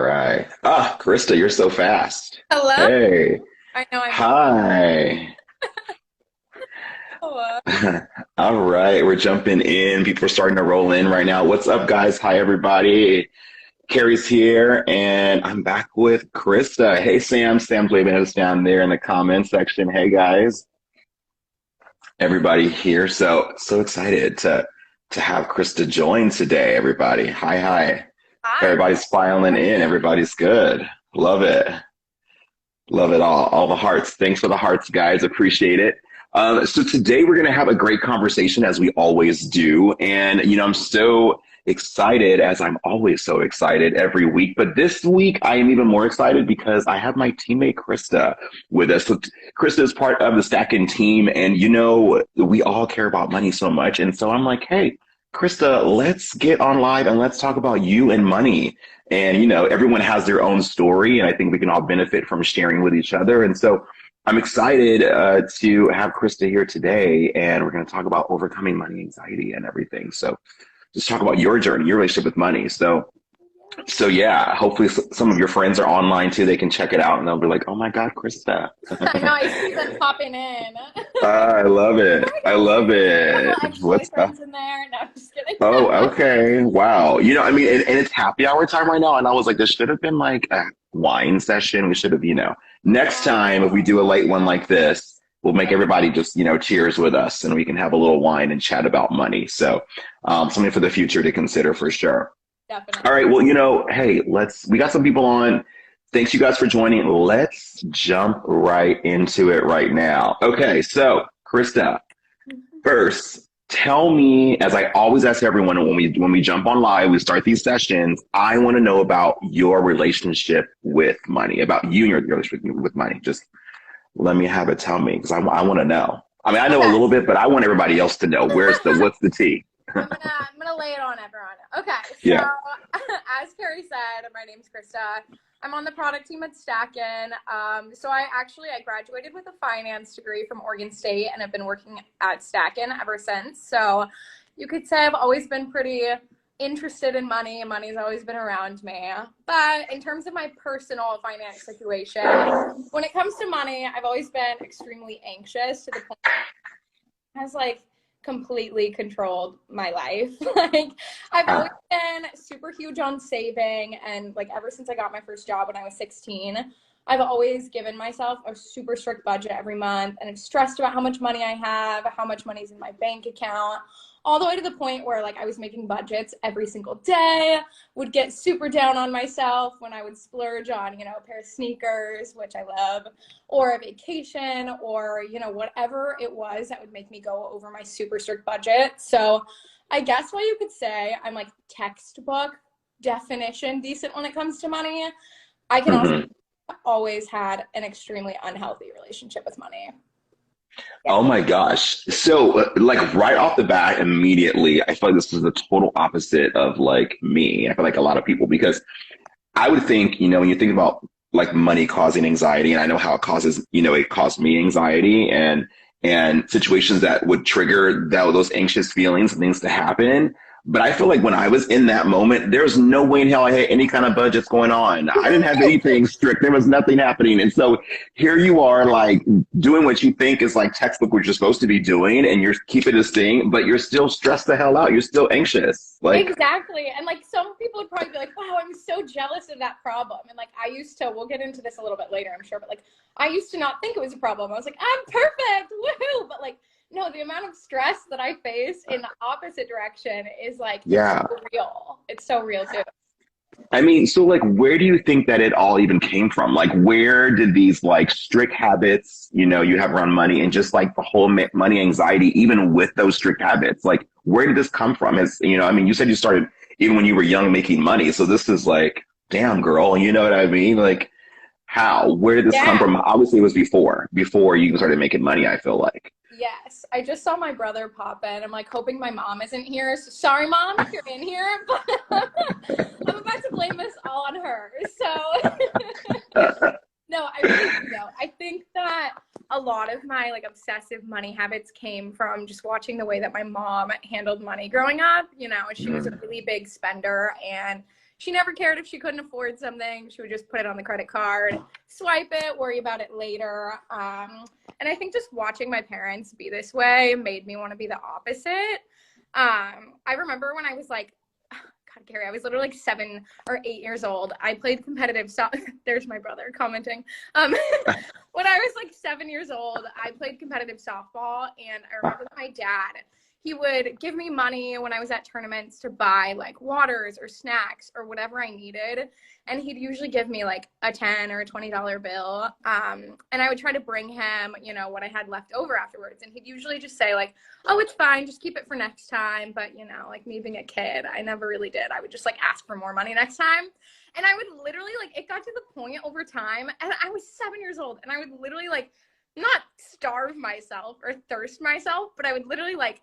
right. Ah, Krysta, you're so fast. Hello? Hey. I know I'm Hi. slow. All right, we're jumping in. People are starting to roll in right now. What's up, guys? Hi, everybody. Carrie's here, and I'm back with Krysta. Hey, Sam. Sam's waving at us down there in the comment section. Hey, guys. Everybody here. So excited to have Krysta join today, everybody. Hi, hi. Hi. Everybody's filing in. Everybody's good. Love it. Love it all. All the hearts. Thanks for the hearts, guys. Appreciate it. So today we're going to have a great conversation as we always do. And, I'm so excited as I'm always so excited every week. But this week I am even more excited because I have my teammate Krysta with us. So Krysta is part of the Stackin team. And, we all care about money so much. And so I'm like, hey, Krysta, let's get on live and let's talk about you and money. And, everyone has their own story, and I think we can all benefit from sharing with each other. And so I'm excited to have Krysta here today, and we're going to talk about overcoming money anxiety and everything. So just talk about your journey, your relationship with money. So yeah, hopefully some of your friends are online too. They can check it out, and they'll be like, oh my God, Krysta. I know I see them popping in. I love it. I love it. Couple What's up? ex-boyfriends in there. No, I'm just kidding. Oh, okay. Wow. And it's happy hour time right now. And I was like, this should have been like a wine session. We should have, next time if we do a late one like this, we'll make everybody just, cheers with us and we can have a little wine and chat about money. So something for the future to consider for sure. All Definitely. right. Well, hey, we got some people on. Thanks you guys for joining. Let's jump right into it right now. Okay. So Krysta, first, tell me, as I always ask everyone when we jump on live, we start these sessions, I want to know about your relationship with money, about you and your relationship with money. Just let me have it. Tell me, because I want to know. I mean, I know a Okay. little bit, but I want everybody else to know. What's the tea? I'm gonna lay it on everyone. Okay, so Yeah. as Carrie said, my name's Krysta. I'm on the product team at Stackin. So I graduated with a finance degree from Oregon State and have been working at Stackin ever since. So you could say I've always been pretty interested in money, and money's always been around me. But in terms of my personal finance situation, when it comes to money, I've always been extremely anxious to the point has completely controlled my life. I've always been super huge on saving, and ever since I got my first job when I was 16, I've always given myself a super strict budget every month, and I'm stressed about how much money I have, how much money's in my bank account, all the way to the point where I was making budgets every single day, would get super down on myself when I would splurge on, a pair of sneakers, which I love, or a vacation, or, whatever it was that would make me go over my super strict budget. So I guess what you could say, I'm textbook definition decent when it comes to money. I can also Mhm. always had an extremely unhealthy relationship with money. Yeah. Oh my gosh. So, right off the bat, immediately, I feel like this is the total opposite of me. I feel like a lot of people, because I would think, when you think about money causing anxiety, and I know how it caused me anxiety and situations that would trigger those anxious feelings and things to happen. But I feel like when I was in that moment, there's no way in hell I had any kind of budgets going on. I didn't have anything strict. There was nothing happening. And so here you are, doing what you think is textbook what you're supposed to be doing, and you're keeping this thing, but you're still stressed the hell out. You're still anxious. Exactly. And some people would probably be like, wow, I'm so jealous of that problem. And I used to, we'll get into this a little bit later, I'm sure, but I used to not think it was a problem. I was like, I'm perfect. Woohoo. But no, the amount of stress that I face in the opposite direction is it's Yeah. so real. It's so real too. I mean, so where do you think that it all even came from? Where did these strict habits, you have around money, and just the whole money anxiety, even with those strict habits, where did this come from? I mean, you said you started even when you were young making money. So this is damn girl, you know what I mean? How, where did this come Yeah. from? Obviously it was before you started making money, I feel like. Yes, I just saw my brother pop in. I'm hoping my mom isn't here. So sorry, mom, if you're in here, but I'm about to blame this all on her. So no, I really do though. I think that a lot of my obsessive money habits came from just watching the way that my mom handled money growing up. She was a Mm. really big spender, and she never cared if she couldn't afford something. She would just put it on the credit card, swipe it, worry about it later. And I think just watching my parents be this way made me want to be the opposite. I remember when I was like, God, Gary, I was literally like 7 or 8 years old. I played competitive There's my brother commenting. When I was like 7 years old, I played competitive softball, and I remember that my dad, he would give me money when I was at tournaments to buy like waters or snacks or whatever I needed. And he'd usually give me like a $10 or a $20 bill. And I would try to bring him, you know, what I had left over afterwards. And he'd usually just say like, oh, it's fine, just keep it for next time. But, you know, like me being a kid, I never really did. I would just like ask for more money next time. And I would literally like, it got to the point over time, and I was 7 years old, and I would literally like not starve myself or thirst myself, but I would literally like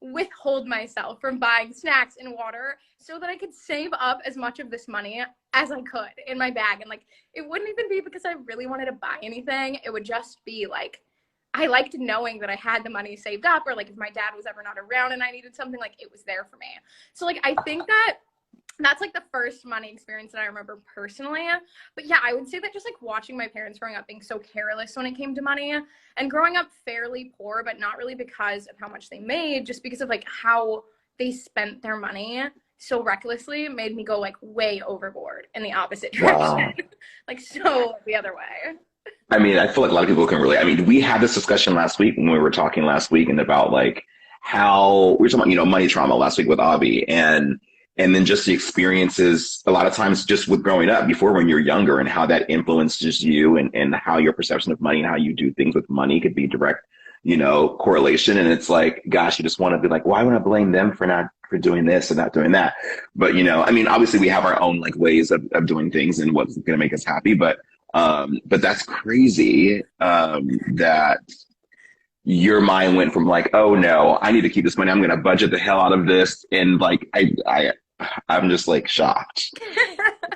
withhold myself from buying snacks and water so that I could save up as much of this money as I could in my bag. And like, it wouldn't even be because I really wanted to buy anything. It would just be like, I liked knowing that I had the money saved up, or like if my dad was ever not around and I needed something, like it was there for me. So like, I think that that's like the first money experience that I remember personally. But yeah, I would say that just like watching my parents growing up being so careless when it came to money, and growing up fairly poor, but not really because of how much they made, just because of like how they spent their money so recklessly, made me go like way overboard in the opposite direction. Wow. Like so the other way. I mean, I feel like a lot of people can relate. I mean, we had this discussion last week when we were talking last week, and about like how we were talking about, you know, money trauma last week with Avi, and then just the experiences a lot of times just with growing up before when you're younger, and how that influences you, and how your perception of money and how you do things with money could be direct, you know, correlation. And it's like, gosh, you just want to be like, why would I blame them for doing this and not doing that? But, you know, I mean, obviously we have our own like ways of doing things and what's going to make us happy. But that's crazy that your mind went from like, oh no, I need to keep this money, I'm going to budget the hell out of this. And like, I'm just like shocked.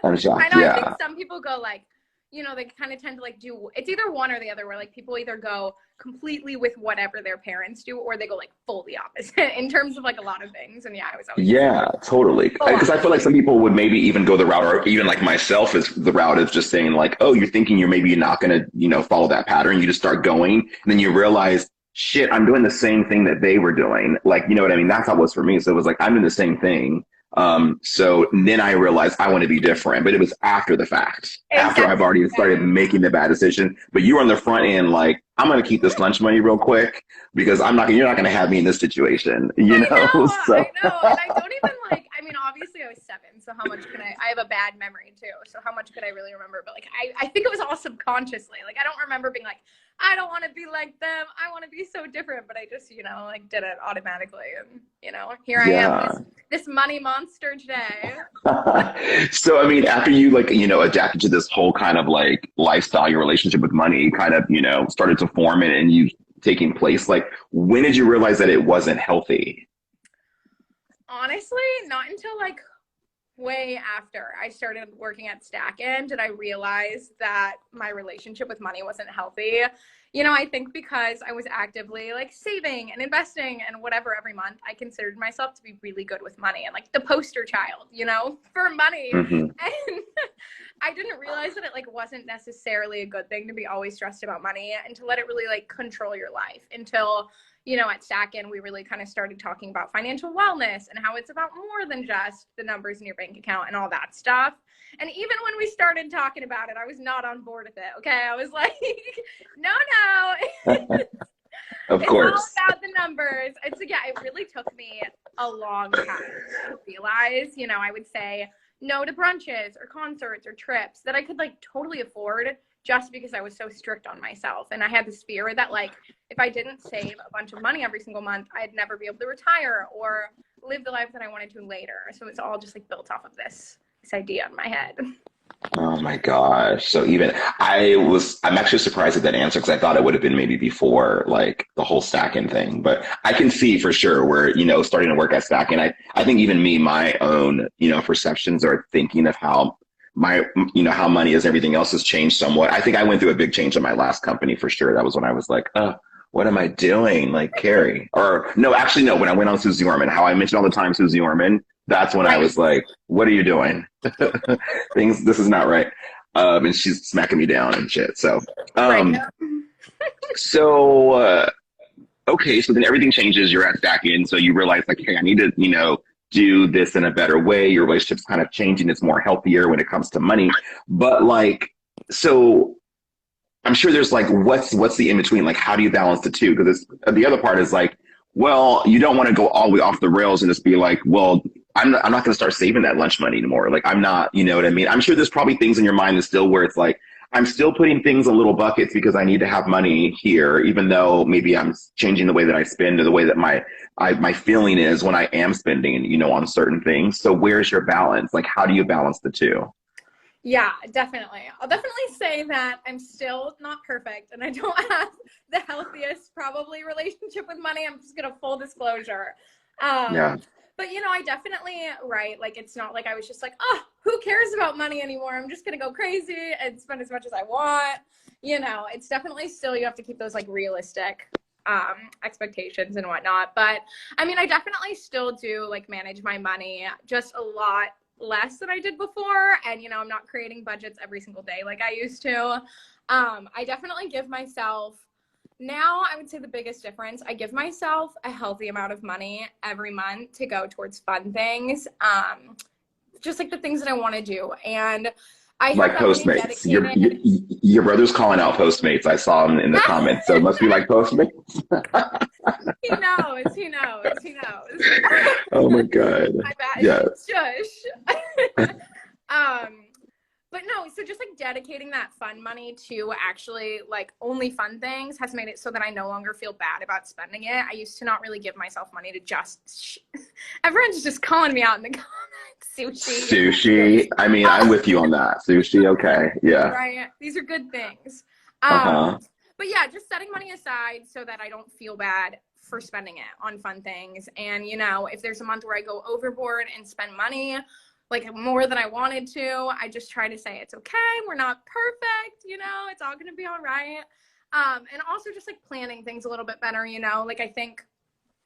I'm shocked. I know. Yeah. I think some people go like, you know, they kind of tend to like do, it's either one or the other, where like people either go completely with whatever their parents do, or they go like fully opposite in terms of like a lot of things. And yeah, I was always totally. Because I feel like some people would maybe even go the route, or even like myself is the route of just saying like, oh, you're thinking you're maybe not going to, you know, follow that pattern. You just start going, and then you realize, shit, I'm doing the same thing that they were doing. Like, you know what I mean? That's how it was for me. So it was like, I'm doing the same thing. So then I realized I want to be different, but it was after the fact, after I've already started making the bad decision. But you were on the front end, like, I'm going to keep this lunch money real quick, because you're not going to have me in this situation, you know? So. I know. And I don't even like, I mean, obviously I was 7, so how much can I have a bad memory too. So how much could I really remember? But like, I think it was all subconsciously. Like, I don't remember being like, I don't want to be like them, I want to be so different. But I just, you know, like did it automatically. And, you know, here I am, this money monster today. So, I mean, after you like, you know, adapted to this whole kind of like lifestyle, your relationship with money kind of, you know, started to form it, and you taking place, like, when did you realize that it wasn't healthy? Honestly, not until like way after I started working at Stackin did I realize that my relationship with money wasn't healthy. You know, I think because I was actively like saving and investing and whatever every month, I considered myself to be really good with money and like the poster child, you know, for money. Mm-hmm. And I didn't realize that it like wasn't necessarily a good thing to be always stressed about money and to let it really like control your life, until, you know, at Stackin, we really kind of started talking about financial wellness and how it's about more than just the numbers in your bank account and all that stuff. And even when we started talking about it, I was not on board with it. Okay. I was like, no. Of course. It's all about the numbers. It's yeah, it really took me a long time to realize, you know, I would say no to brunches or concerts or trips that I could like totally afford, just because I was so strict on myself. And I had this fear that like, if I didn't save a bunch of money every single month, I'd never be able to retire or live the life that I wanted to later. So it's all just like built off of this idea in my head. Oh my gosh. So even I'm actually surprised at that answer, because I thought it would have been maybe before like the whole Stackin thing. But I can see for sure where, you know, starting to work at Stackin, I think even me, my own, you know, perceptions or thinking of how how money is, everything else has changed somewhat. I think I went through a big change in my last company for sure. That was when I was like, what am I doing? Like Carrie, or no, actually no, when I went on Susie Orman, how I mentioned all the time Susie Orman, That's when I Right. was like, what are you doing? This is not right. And she's smacking me down and shit. Right. Um, so, okay, so then everything changes. You're at Stackin, so you realize like, hey, I need to, do this in a better way. Your relationship's kind of changing. It's more healthier when it comes to money. But like, so I'm sure there's like, what's the in between? Like, how do you balance the two? Because the other part is like, well, you don't want to go all the way off the rails and just be like, well, I'm not going to start saving that lunch money anymore. Like, I'm not, you know what I mean? I'm sure there's probably things in your mind that still where it's like, I'm still putting things in little buckets because I need to have money here, even though maybe I'm changing the way that I spend or the way that my feeling is when I am spending, on certain things. So where's your balance? Like, how do you balance the two? Yeah, definitely. I'll definitely say that I'm still not perfect and I don't have the healthiest probably relationship with money. I'm just gonna full disclosure. Yeah. But I definitely, right, like it's not like I was just like, oh, who cares about money anymore? I'm just gonna go crazy and spend as much as I want. It's definitely still, you have to keep those like realistic expectations and whatnot. But I mean, I definitely still do like manage my money just a lot less than I did before. And, I'm not creating budgets every single day like I used to. I definitely give myself, now I would say the biggest difference, I give myself a healthy amount of money every month to go towards fun things. Just like the things that I want to do. And I have Like that money Postmates. dedicated. Your brother's calling out Postmates. I saw him in the comments. So it must be like Postmates. He knows. Oh my God. My bad. Yeah. Shush. But no, so just like dedicating that fun money to actually like only fun things has made it so that I no longer feel bad about spending it. I used to not really give myself money to just, everyone's just calling me out in the comments. Sushi. I mean, I'm with you on that. Sushi. Okay. Yeah. Right. These are good things. Uh-huh. But yeah, just setting money aside so that I don't feel bad for spending it on fun things. And, if there's a month where I go overboard and spend money, like more than I wanted to, I just try to say, it's okay. We're not perfect. It's all going to be all right. And also just like planning things a little bit better, like I think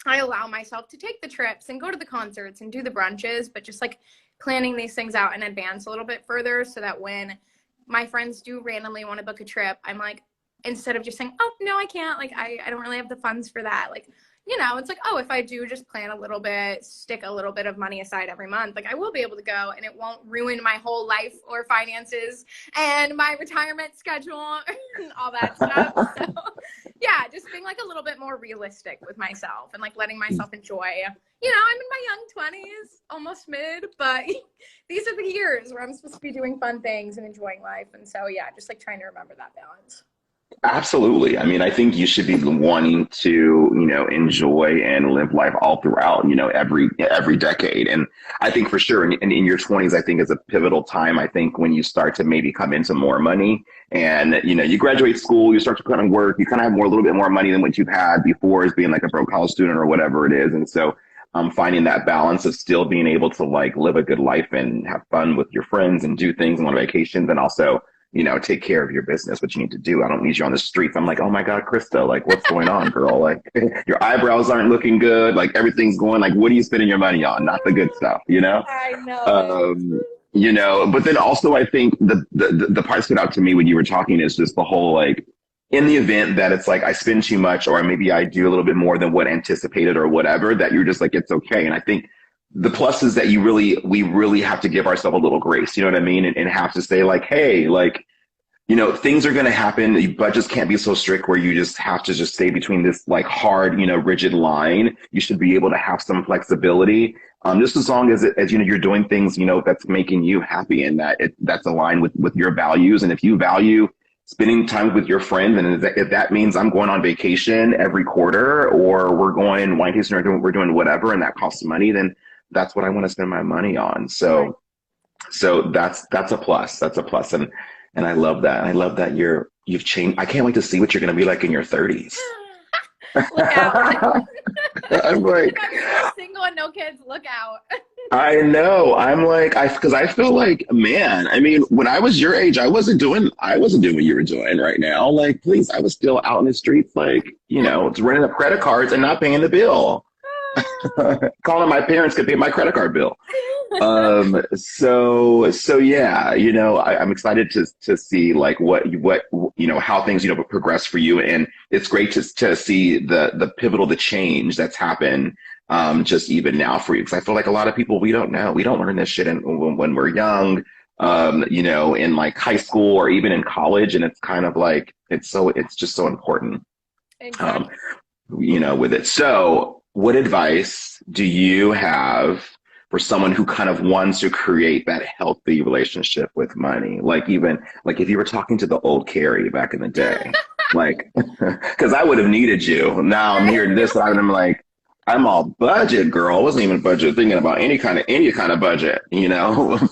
I allow myself to take the trips and go to the concerts and do the brunches, but just like planning these things out in advance a little bit further so that when my friends do randomly want to book a trip, I'm like, instead of just saying, oh, no, I can't, like, I don't really have the funds for that. Like, it's like, oh, if I do just plan a little bit, stick a little bit of money aside every month, like I will be able to go and it won't ruin my whole life or finances and my retirement schedule and all that stuff. So yeah, just being like a little bit more realistic with myself and like letting myself enjoy, I'm in my young 20s, almost mid, but these are the years where I'm supposed to be doing fun things and enjoying life. And so, yeah, just like trying to remember that balance. Absolutely. I mean, I think you should be wanting to, enjoy and live life all throughout, every decade. And I think for sure in your 20s, I think is a pivotal time. I think when you start to maybe come into more money and, you graduate school, you start to kind of work, you kind of have a little bit more money than what you've had before as being like a broke college student or whatever it is. And so finding that balance of still being able to like live a good life and have fun with your friends and do things and go on vacations and also take care of your business, what you need to do. I don't need you on the streets. I'm like, oh my God, Krysta, like, what's going on, girl? Like, your eyebrows aren't looking good. Like, everything's going, like, what are you spending your money on? Not the good stuff, I know. But then also I think the part that stood out to me when you were talking is just the whole, like, in the event that it's like I spend too much or maybe I do a little bit more than what anticipated or whatever, that you're just like, it's okay. And I think the plus is that we really have to give ourselves a little grace, you know what I mean? And have to say like, hey, like, things are going to happen. Budgets can't be so strict where you just have to just stay between this like hard, rigid line. You should be able to have some flexibility. Just as long as you're doing things, that's making you happy and that's aligned with your values. And if you value spending time with your friends, and if that means I'm going on vacation every quarter or we're going wine tasting or we're doing whatever, and that costs money, then that's what I want to spend my money on. So that's a plus. That's a plus. And I love that. I love that you've changed. I can't wait to see what you're going to be like in your 30s. Look out. I'm like, if I'm still single and no kids, look out. I know. I'm like, because I feel like, man, I mean, when I was your age, I wasn't doing what you were doing right now. Like, please, I was still out in the streets, like, it's running up credit cards and not paying the bill. Calling my parents could pay my credit card bill. So yeah, I'm excited to see like what how things progress for you, and it's great to see the the change that's happened just even now for you, because I feel like a lot of people, we don't know, we don't learn this shit when we're young, in like high school or even in college, and it's kind of like it's just so important. um, Exactly. with it. So, what advice do you have for someone who kind of wants to create that healthy relationship with money? Like, even like if you were talking to the old Carrie back in the day, like, because I would have needed you. Now I'm Right. here to this side, and I'm like, I'm all budget, girl. I wasn't even budget thinking about any kind of budget,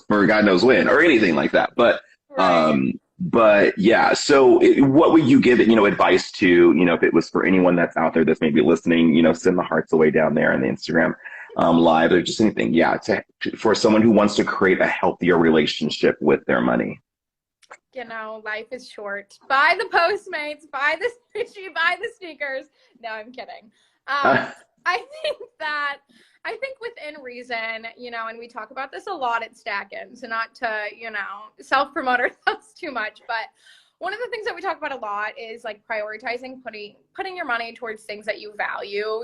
for God knows when, or anything like that. Right. But yeah, so what would you give it, advice to, if it was for anyone that's out there that's maybe listening, send the hearts away down there on the Instagram live, or just anything. Yeah, for someone who wants to create a healthier relationship with their money. Life is short. Buy the Postmates, buy the sushi, buy the sneakers. No, I'm kidding. I think that within reason, and we talk about this a lot at Stackin, so not to, self-promote ourselves too much, but one of the things that we talk about a lot is like prioritizing putting your money towards things that you value.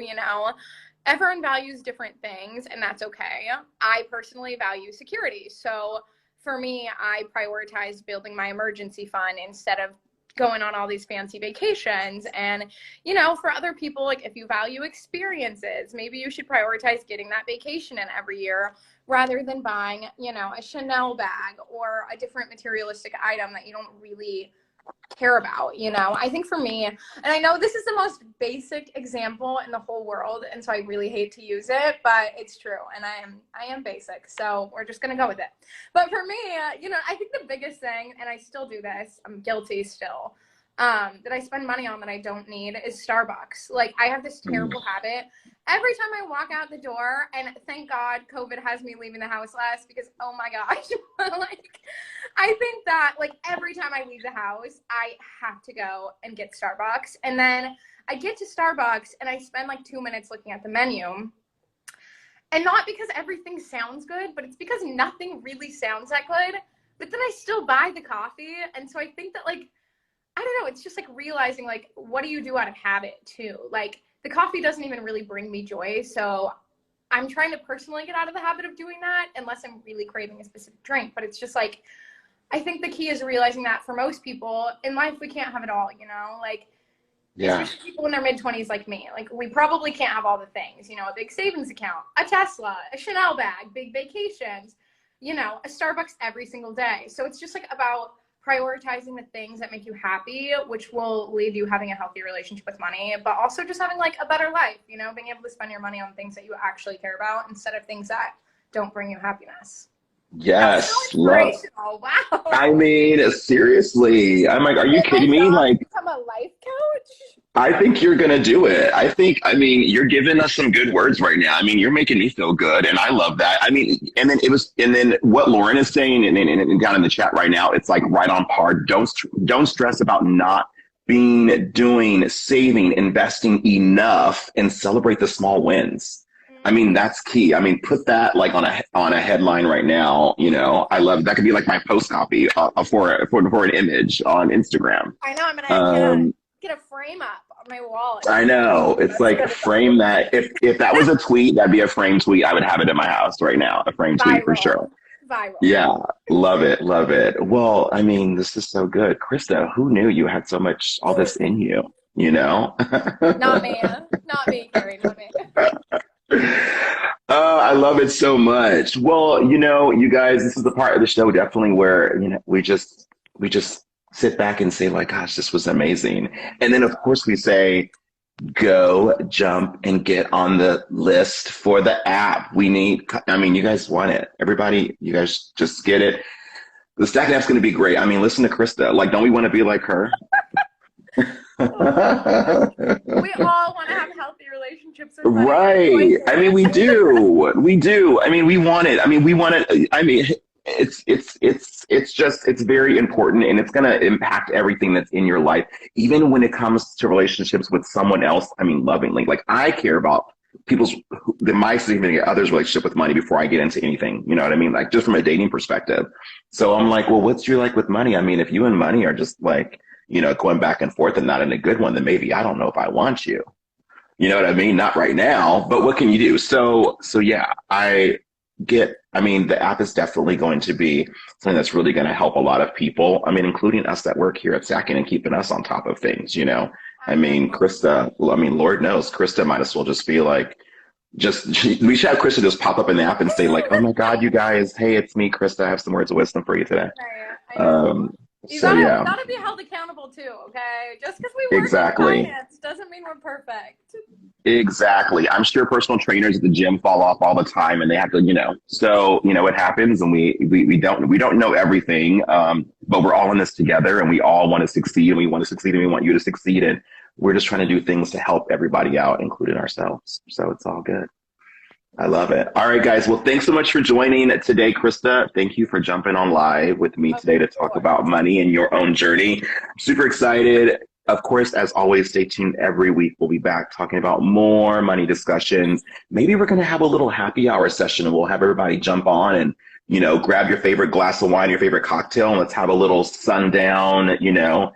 Everyone values different things, and that's okay. I personally value security. So for me, I prioritize building my emergency fund instead of going on all these fancy vacations. And, for other people, like if you value experiences, maybe you should prioritize getting that vacation in every year rather than buying, a Chanel bag or a different materialistic item that you don't really care about. I think for me, and I know this is the most basic example in the whole world, and so I really hate to use it, but it's true, and I am basic, so we're just gonna go with it. But for me, I think the biggest thing, and I still do this, I'm guilty still, that I spend money on that I don't need, is Starbucks. Like, I have this terrible habit. Every time I walk out the door, and thank God COVID has me leaving the house less, because oh my gosh, like, I think that like every time I leave the house, I have to go and get Starbucks. And then I get to Starbucks and I spend like 2 minutes looking at the menu. And not because everything sounds good, but it's because nothing really sounds that good. But then I still buy the coffee. And so I think that, like, I don't know, it's just like realizing, like, what do you do out of habit too? Like, the coffee doesn't even really bring me joy. So I'm trying to personally get out of the habit of doing that unless I'm really craving a specific drink. But it's just like, I think the key is realizing that for most people in life, we can't have it all, like, Yeah. especially people in their mid-20s like me. Like, we probably can't have all the things, a big savings account, a Tesla, a Chanel bag, big vacations, a Starbucks every single day. So it's just like about prioritizing the things that make you happy, which will lead you having a healthy relationship with money, but also just having like a better life, being able to spend your money on things that you actually care about instead of things that don't bring you happiness. That was so Yes. Love. inspirational. Wow. I mean, seriously. I'm like, are you Did my kidding me? job Like, become a life coach? I think you're gonna do it. I mean, you're giving us some good words right now. I mean, you're making me feel good, and I love that. I mean, and then what Lauren is saying, and down in the chat right now, it's like right on par. Don't stress about not doing, saving, investing enough, and celebrate the small wins. I mean, that's key. I mean, put that like on a headline right now. I love that. Could be like my post copy for an image on Instagram. I know. I'm gonna get a frame up on my wall. I know. It's like frame that. If that was a tweet, that'd be a frame tweet. I would have it in my house right now. A frame tweet for sure. Viral. Yeah. Love it. Love it. Well, I mean, this is so good. Krysta, who knew you had all this in you, Not me. Not me, Carrie. Not me. I love it so much. Well, you guys, this is the part of the show definitely where, we just sit back and say like, gosh, this was amazing. And then of course we say, go jump and get on the list for the app. You guys want it. Everybody, you guys just get it. The Stackin app's going to be great. I mean, listen to Krysta. Like, don't we want to be like her? We all want to have healthy relationships with money. Right. I mean, we do. We do. I mean, we want it. I mean, we want it. I mean, it's very important, and it's going to impact everything that's in your life, even when it comes to relationships with someone else. I mean, lovingly. Like, I care about my significant other's relationship with money before I get into anything. You know what I mean? Like just from a dating perspective. So I'm like, well, what's your like with money? I mean, if you and money are just like, you know, going back and forth and not in a good one, then maybe I don't know if I want you. You know what I mean? Not right now, but what can you do? So yeah, I mean, the app is definitely going to be something that's really going to help a lot of people. I mean, including us that work here at Stackin and keeping us on top of things, you know? I mean, Krysta, well, I mean, Lord knows, Krysta might as well just be like, we should have Krysta just pop up in the app and say like, oh my God, you guys, hey, it's me, Krysta. I have some words of wisdom for you today. You So yeah. gotta be held accountable too, okay? Just because we work Exactly. in finance doesn't mean we're perfect. Exactly. I'm sure personal trainers at the gym fall off all the time and they have to, you know, so, you know, it happens and we don't know everything. But we're all in this together and we all want to succeed and we want to succeed and we want you to succeed. And we're just trying to do things to help everybody out, including ourselves. So it's all good. I love it. All right, guys. Well, thanks so much for joining today, Krysta. Thank you for jumping on live with me today to talk about money and your own journey. I'm super excited. Of course, as always, stay tuned. Every week we'll be back talking about more money discussions. Maybe we're going to have a little happy hour session and we'll have everybody jump on and, you know, grab your favorite glass of wine, your favorite cocktail, and let's have a little sundown, you know,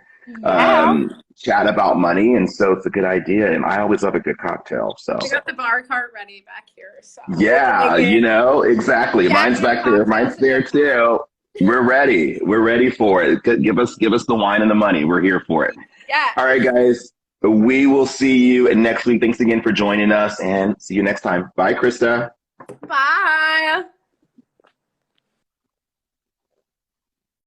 chat about money. And so it's a good idea. And I always love a good cocktail. So we got the bar cart ready back here. So yeah, you know, exactly. Mine's back there. Mine's there too. We're ready. We're ready for it. Give us the wine and the money. We're here for it. Yeah. All right, guys. We will see you next week. Thanks again for joining us and see you next time. Bye, Krysta. Bye.